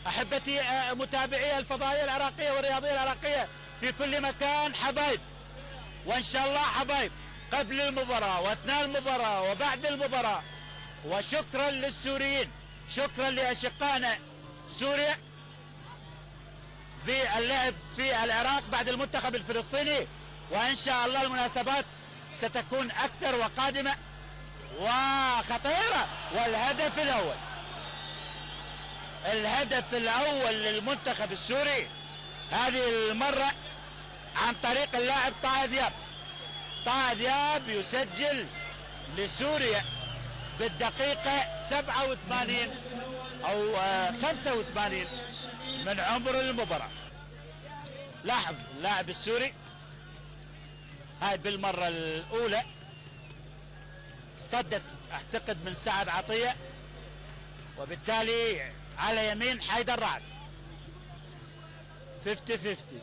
أحبتي متابعي الفضائية العراقية والرياضية العراقية في كل مكان، حبايب، وإن شاء الله حبايب قبل المباراة وأثناء المباراة وبعد المباراة. وشكرا للسوريين، شكرا لأشقائنا سوريا في اللعب في العراق بعد المنتخب الفلسطيني. وإن شاء الله المناسبات ستكون أكثر وقادمة وخطيرة. والهدف الأول، الهدف الأول للمنتخب السوري هذه المرة عن طريق اللاعب طه دياب. طه دياب يسجل لسوريا بالدقيقة 87 أو 85 من عمر المباراة. لاحظ اللاعب السوري هاي بالمرة الأولى اصطدت اعتقد من سعد عطية، وبالتالي على يمين حيدر رعد 50-50.